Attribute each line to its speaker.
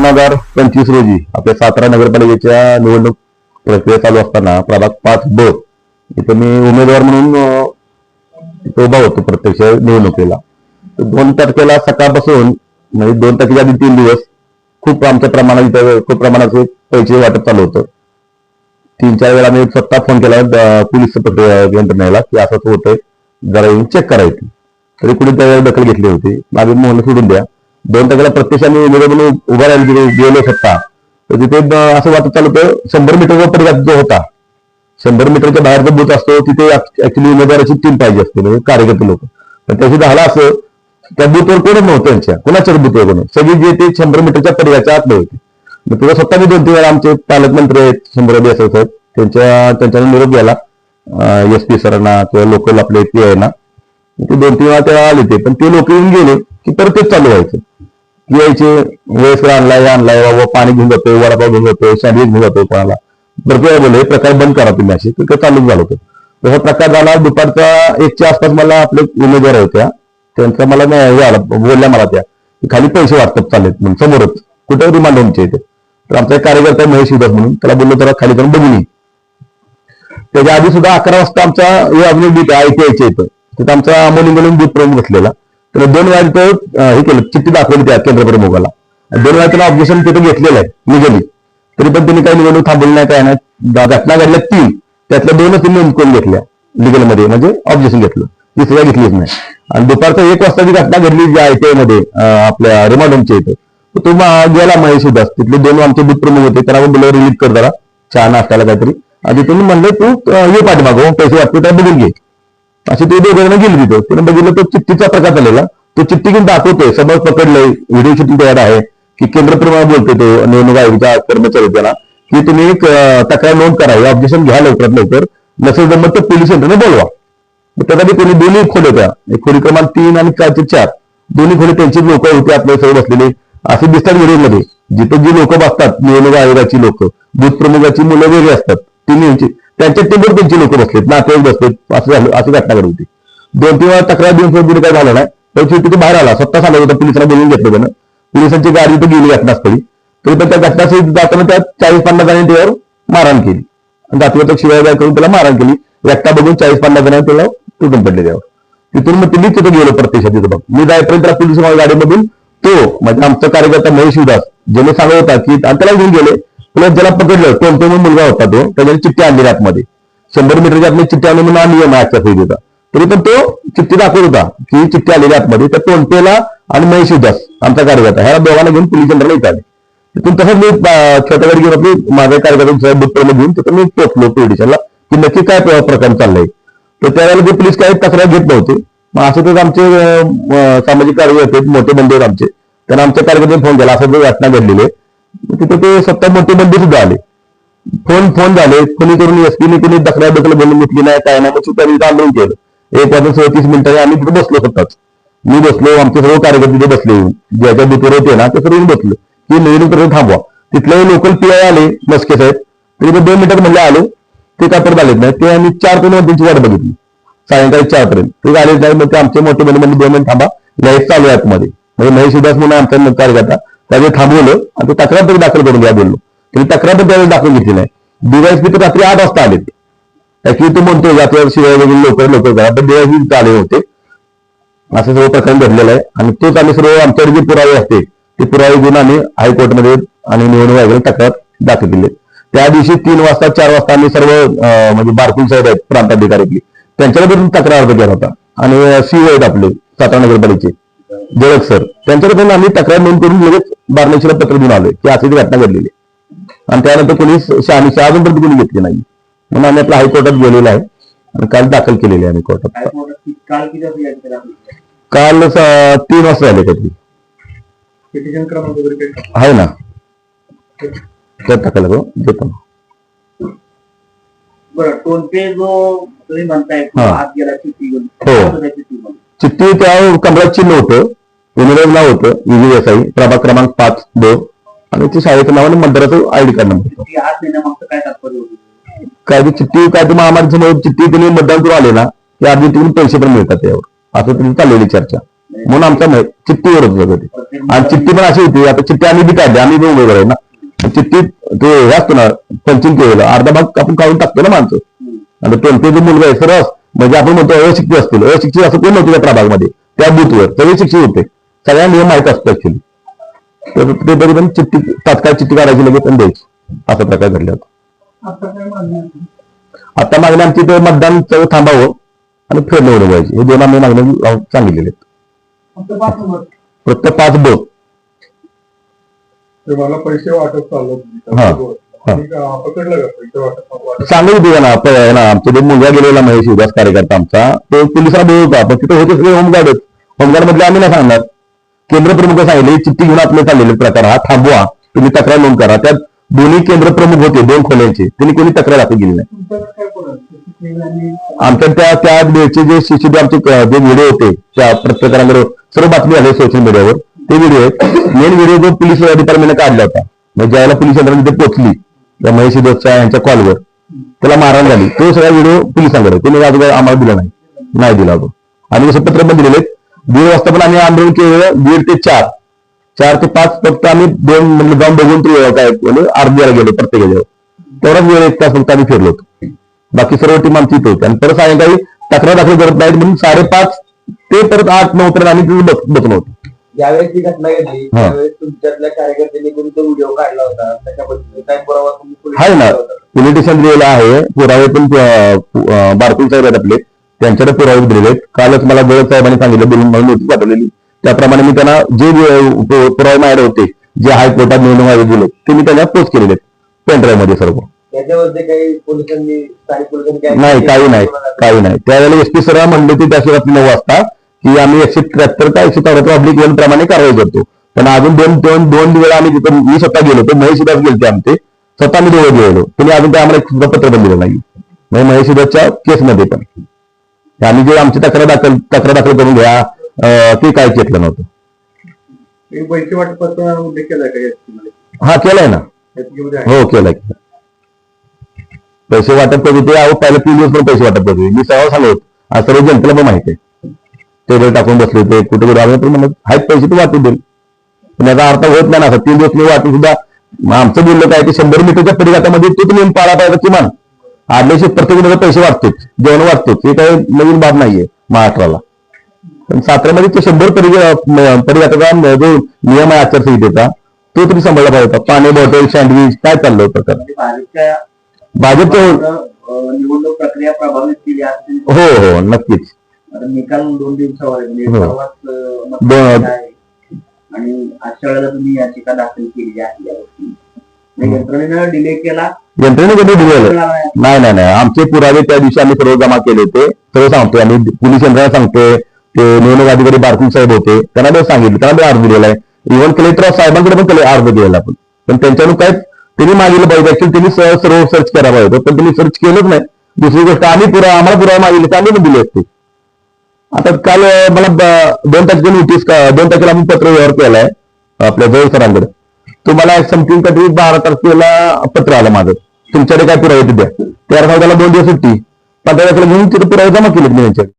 Speaker 1: 2025 रोजी आपल्या सातारा नगरपालिकेच्या निवडणूक प्रक्रिया चालू असताना प्रभाग 5 ब इथे मी उमेदवार म्हणून उभा होतो प्रत्यक्ष निवडणुकीला. 2 तारखेला सकाळपासून म्हणजे 2 तारखेच्या आधी 3 दिवस खूप आमच्या प्रमाणात इथे खूप प्रमाणाचे पैसे वाटप चालू होतं. 3-4 वेळा मी स्वतः फोन केला पोलीस यंत्रणेला की असंच होतंय, जरा येऊन चेक करायची. तरी कुणी त्यावेळेला दखल घेतली होती. माझे मोहन सोडून द्या. 2 तारखेला प्रत्यक्षाने उमेदवार म्हणून उभा राहिला गेलो स्वतः तर तिथे असं वाटत चालू होतं 100 मीटरचा परिघात जो होता 100 मीटरच्या बाहेरचा बूथ असतो तिथे ऍक्च्युली उमेदवाराची टीम पाहिजे असते म्हणजे कार्यकर्ते लोक. पण त्याची झालं असं त्या बूथवर कोणच नव्हतं, त्यांच्या कोणाच्याच बूथवर कोण सगळी जे ते 100 मीटरच्या परिघाच्या आतले होते. मग तुला स्वतः मी 2-3 वेळा आमचे पालकमंत्री आहेत शंभरवाडी असं साहेब त्यांच्याने निरोप गेला SP सरांना किंवा लोकल आपले PI ना. ते 2-3 वेळा तेव्हा आले ते, पण ते लोक येऊन गेले की परत तेच चालू व्हायचं. यायचे वेळेस आणलाय बाबा पाणी घेऊन जातोय, वडापाव घेऊन जातोय, सँडविच घेऊन जातोय कोणाला. बरं बोलले हे प्रकार बंद करा तुम्ही असे तर चालूच झालं होतं. तसा प्रकार झाला. दुपारचा 1च्या आसपास मला आपले उमेदवार होत्या त्यांचा मला हे आला बोलल्या मला त्या खाली पैसे वाटप चाललेत म्हणून समोरच कुठे रिमांड होमच्या इथे. तर आमचा एक कार्यकर्ता महेश उदास म्हणून त्याला बोललो जरा खाली जाऊन बघून ये. त्याच्या आधी सुद्धा 11 वाजता आमचा हे अजून बूथ ITIच्या इथं तिथं आमचा अमोलिंगलून बूथ प्रमुख बसलेला. तर 2 वेळा तिथं हे केलं चिठ्ठी दाखवली त्या केंद्र प्रमुखाला. 2 वेळा त्याला ऑब्जेक्शन तिथं घेतलेलं आहे निघाली. तरी पण त्यांनी काही निवडणूक थांबवली नाही काय नाही. घटना घडल्या 3 त्यातल्या 2च त्यांनी नोंद करून घेतल्या लिगलमध्ये म्हणजे ऑब्जेक्शन घेतलं, तिसऱ्या घेतलीच नाही. आणि दुपारचा 1 वाजता जी घटना घडली जी ITI मध्ये आपल्या रिमांड होमच्या इथं तो गेला महेश उदास. तिथले 2 आमचे बूथ प्रमुख होते त्याला बोललो रिलीज कर जरा चहा नाश्त्याला काहीतरी. आणि तिथून म्हणलं तू ये पाठीमागं पैसे वाटतो त्या बघून घे. असे ते 2 जण गेले तिथं. त्यानं बघितलं तो चिठ्ठीचा प्रकार झालेला. तो चिठ्ठी घेऊन दाखवतोय समोर पकडलंय व्हिडिओ शूटिंग तयार आहे की केंद्र प्रमुख बोलतोय तो निवडणूक आयोगाच्या कर्मचारी त्याला की तुम्ही तक्रार नोंद करा, ऑब्जेक्शन घ्या लवकरात लवकर, नसेल जमत तर पोलीस यंत्रणा बोलवा. त्यासाठी कोणी 2 खोली होत्या, एक खोली क्रमांक 3 आणि 4 दोन्ही खोली त्यांची लोक होते आपल्या सगळे बसलेले असे दिसतात व्हिडिओमध्ये. जिथे जी लोक बसतात निवडणूक आयोगाची लोक बूथ प्रमुखाची मुलं वेगळी असतात तिन्ही त्यांच्या टेबल त्यांची लोक बसलेत नातेवाईक बसलेत असं झालं. अशी घटना घडली होती. 2-3 वेळा तक्रार देऊन काय झालं नाही. तर तिथे बाहेर आला स्वतः सांगत होता पोलिसांना बोलून घेतलं त्यानं. पोलिसांची गाडी तर गेली घटनास्थळी. तरी पण त्या घटनास्थळी जाताना त्या 40-50 जणांनी त्यावर मारहाण केली. जातीवाचक शिवाय करून त्याला मारहाण केली. एकटा बघून 40-50 जणांनी त्याला तुटून पडले त्यावर. तिथून मग तुम्ही तिथं गेलो प्रत्यक्षात तिथं बघ मी जायपर्यंत त्या पोलीस गाडीमधून तो म्हणजे आमचा कार्यकर्ता महेश उदास ज्याने सांगत होता की त्याला घेऊन गेले. प्लस ज्याला पकडलं तो मुलगा होता तो त्याच्याने चिठ्ठी आणली आतमध्ये 100 मीटरच्या आतमध्ये चिठ्ठी आणून म्हणून आणली मागच्या फेरी होता. तरी पण तो चिठ्ठी दाखवत होता की चिठ्ठी आलेली आतमध्ये. तर टोनपेला आणि महेश उदास आमचा कार्यकर्ता ह्या दोघांना घेऊन पोलीस यंत्रणा इथं आले. तिथून तसंच मी छोट्या गाडी घेऊन आपली माझ्या कार्यकर्त्यांचा बुटप्रमुख घेऊन तिथं मी पोहोचलो पोलिसांना की नक्की काय प्रकार चाललाय. तर त्यावेळेला ते पोलीस काही तक्रार घेत नव्हते. मग असं तर आमचे सामाजिक कार्यकर्ते मोठे बंधू आहेत आमचे त्यांना आमच्या कार्यकर्त्यांनी फोन केला असं घटना घडलेली आहे. तिथे ते स्वतः मोठे बंधू सुद्धा आले. फोन झाले कोणी करून SP कोणी तक्रार बोलून घेतली नाही काय नाही. मग सुद्धा आंदोलन केलं. 1:37 मिनिटांनी आम्ही तिथे बसलो स्वतःच. मी बसलो आमचे सर्व कार्यकर्ते तिथे बसले ज्याच्या बुथवर होते ना ते सर्व बसलो की निवडणूक थांबवा. तिथले लोकल PI आले मस्के साहेब तरी 2 मिनिटात म्हणले आलो. ते काय परत आलेत नाही. ते आम्ही 4 त्यांची वाट बघितली सायंकाळी 4 पर्यंत ते आलेच नाही. मग ते आमचे मोठे बंधू 2 मिनिट थांबा लाईट चालू आहे आतमध्ये. म्हणजे महेश उदास म्हणून आमचा कार्यकर्ता त्यावेळी थांबवलं आणि ते तक्रार तरी दाखल करून घ्या बोललो. तरी तक्रार पण त्यावेळेस दाखल घेतली नाही. DYSP तर रात्री 8 वाजता आलेत. ऍक्च्युली तो म्हणतो जातीवर शिवाय वगैरे लवकर करा पण DYSP आले होते. असं सर्व प्रकार घडलेला आहे. आणि तोच आम्ही सर्व आमच्याकडे जे पुरावे असते ते पुरावे घेऊन आम्ही हायकोर्टमध्ये आणि निवडणूक आयोगाला तक्रार दाखल केली. त्या दिवशी 3 वाजता 4 वाजता आम्ही सर्व म्हणजे बारकुल साहेब आहेत प्रांताधिकारी त्यांच्याकडे तक्रार अर्ज केला होता. आणि CO आहेत आपले सातारा नगरपालिकेचे जळक सर त्यांच्याकडे आम्ही तक्रार नोंद करून लगेच बारनेशीला पत्र देऊन आलोय की अशी घटना घडलेली. आणि त्यानंतर कोणी शहानिशा अजूनपर्यंत कोणी घेतली नाही. म्हणून आम्ही आपल्या हायकोर्टात गेलेलो आहे आणि काल दाखल केलेले आहे कोर्टात. काल 3 वाजता झाले काहीतरी आहे ना त्यात टाकायला देतो ना. चिठ्ठी त्या कमळात चिन्ह होतं उमेदवार नाव होतं EVSI प्रभाग क्रमांक 5 2 आणि ते शाळेचं नाव आणि मतदाराचं ID कार्ड नंबर काय ती चिठ्ठी काय ते महामारीच्या चिठ्ठी त्यांनी मतदान करून आले ना ते अर्धी तिकडून पैसे पण मिळतात त्यावर असं त्यांनी चाललेली चर्चा. म्हणून आमचा चिठ्ठीवर होतं सगळं ते. आणि चिठ्ठी पण अशी होती, आता चिठ्ठी आम्ही बी काढली, आम्ही बी उमेदवार आहे ना, चिठ्ठीत ते हे असतो ना पंचिंग केलेलं, अर्धा भाग आपण काढून टाकतो ना माणसं. आणि त्यांचे जो मुलगा आहे सरस, म्हणजे आपण म्हणतो अशिक्षित असतील, अशिक्षित असं कोण नव्हतं त्या प्रभागमध्ये, त्या बूथवर सगळे शिक्षित होते, सगळ्या नियम माहीत असतो ऍक्च्युली. तर ते तरी पण चिठ्ठी तात्काळ चिठ्ठी काढायची लगेच आणि द्यायची, असा प्रकार घडला होता. आता मागणी आमची ते मतदान थांबावं आणि फेरणे उडवायची, हे दोन आम्ही मागणी सांगितलेले आहेत. प्रत्येक 5 बूथ
Speaker 2: मला पैसे वाटप चालू पकडलं का पैसे वाटप
Speaker 1: सांगू दे ना आमचे जे मुलगा गेलेला महेश उदास कार्यकर्ता आमचा, तो पोलिसांना बोलत होता, पण तिथे होते सगळे होमगार्ड मधले आम्ही नाही सांगणार. केंद्र प्रमुख सांगितले चिठ्ठी घेऊन आपले चाललेले प्रकार हा थांबवा, तुम्ही तक्रार नोंद करा. त्यात दोन्ही केंद्र प्रमुख होते 2 खोल्यांचे, त्यांनी कोणी तक्रार दाखल केली नाही. आमच्या त्या वेळचे जे सीसीटीव्ही आमचे जे व्हिडिओ होते त्या पत्रकारांवर सर्व बातमी आले सोशल मीडियावर, ते व्हिडिओ आहेत. मेन व्हिडिओ जो पोलीस डिपार्टमेंटने काढला होता, म्हणजे ज्यावेळेला पोलीस यंत्रणा तिथे पोहोचली त्या महेश उदासच्या यांच्या कॉलवर, त्याला मारहाण झाली, तो सगळा व्हिडिओ पोलिसांकडे, त्यांनी अगोदर आम्हाला दिला नाही दिला होतो. आणि जसं पत्र पण दिलेले 1:30 वाजता पण आम्ही आंदोलन केलं, 1:30 ते 4 ते 5 फक्त आम्ही 2 जाऊन बघून काय अर्ध्याला गेलो प्रत्येकाच्या, तेवढाच वेळ 1 तास फक्त आम्ही फिरलो होतो. बाकी सर्व टीम आमची इथे होती. आणि परत सायंकाळी तक्रार दाखल करत नाहीत म्हणून 5:30 ते परत 8-9 पर्यंत आम्ही तिथे बसलो होतो.
Speaker 3: ज्यावेळेस ही घटना घडली त्यावेळेस तुमच्यातल्या कार्यकर्त्यांनी कोणी तो व्हिडिओ काढला होता, त्याच्याबद्दल काय पुरावा तुम्ही
Speaker 1: आहे ना, पोलीस स्टेशन दिलेला आहे, पुरावे पण बारकुल साहेब आहेत आपले, त्यांच्याकडे पुरावे दिलेले आहेत. कालच मला गळत साहेबांनी सांगितलं, बोलून मला नोटीस पाठवलेली, त्याप्रमाणे मी त्यांना जे पुरावे माझ्याकडे होते, जे हायकोर्टात निवडणूक आयोग दिले, ते मी त्यांना पोस्ट केलेले आहेत पेनड्राईव्ह मध्ये सर्व.
Speaker 3: त्याच्यामध्ये काही पोलिसांनी स्थानिक पोलिसांनी
Speaker 1: नाही, काही नाही. त्यावेळेला एसपी सर म्हणले ते त्या रात्री 9 वाजता की आम्ही 173 का 174 प्रमाणे कारवाई करतो. पण अजून दोन वेळा आम्ही तिथं, मी स्वतः गेलो होतो, महेश उदास गेले आमचे, स्वतः आम्ही दोघं गेलो, तुम्ही अजून ते आम्हाला सुद्धा पत्र पण दिलं नाही. महेश उदासच्या केसमध्ये पण आम्ही जे आमची तक्रार दाखल करून घ्या ते काय घेतलं नव्हतं.
Speaker 2: पैसे वाटपाचा उल्लेख केलाय का?
Speaker 1: हा, केलाय ना. हो, केलाय. पैसे वाटप करत होते, पहिला 3 दिवस पण पैसे वाटप करत होते, मी सर्व सांगत, आज सर्व जनतेला पण माहिती आहे. टेबल टाकून बसले होते, कुठे आम्ही पण म्हणत आहेत पैसे तर वाटू देईल, पण याचा अर्थ होत नाही ना. 3 दिवस मी वाटू सुद्धा आमचं बोललं काय ते 100 मीटरच्या परिघातामध्ये तो नियम पाळा पाहिजे किमान. आदल्याशी प्रत्येक पैसे वाटतोच, जेवण वाटतोच, हे काही नवीन बाब नाहीये महाराष्ट्राला. पण साताऱ्यामध्ये तो 100 परिघाताचा जो नियम आहे आचारसंहितेचा, तो तरी सांभाळला पाहिजे होता. पाणी बॉटल, सँडविच काय चाललं होतं भाजपच्या
Speaker 3: निवडणूक प्रक्रिया प्रभावित केली असतील.
Speaker 1: हो, नक्कीच.
Speaker 3: निकाल 2 दिवसावर आणि अशा वेळेला तुम्ही याचिका दाखल केली आहे या गोष्टी यंत्रणेनं डिले केला.
Speaker 1: यंत्रणेने कधी दिलेलं नाही. आमचे पुरावे त्या दिवशी आम्ही सर्व जमा केले होते, सर्व सांगतोय आम्ही. पोलीस यंत्रणा सांगतोय, ते निवडणूक अधिकारी बारकुल साहेब होते, त्यांना मी सांगितलं, त्यांना अर्ज दिलेला आहे. इव्हन कलेक्टर साहेबांकडे पण अर्ज दिलेला आपण, पण त्यांच्याकडून काय त्यांनी मागितलं पाहिजे. ऍक्च्युली त्यांनी सर्व सर्च करायला पाहिजे, पण त्यांनी सर्च केलंच नाही. दुसरी गोष्ट आम्हाला पुरावा मागितले तर आम्ही पण दिले असते. आता काल मला 2 तारखेला नोटीस, 2 तारखेला आम्ही पत्र व्यवहार केलाय आपल्या जवळ सरांकडे. तुम्हाला समथिंग कधी 12 तारखेला पत्र आलं माझं, तुमच्याकडे काय पुरावे ते द्या. 13 तारखेला 2 दिवस सुट्टी, 15 तारखेला घेऊन तिथे पुरावे जमा केले त्यांच्याकडे.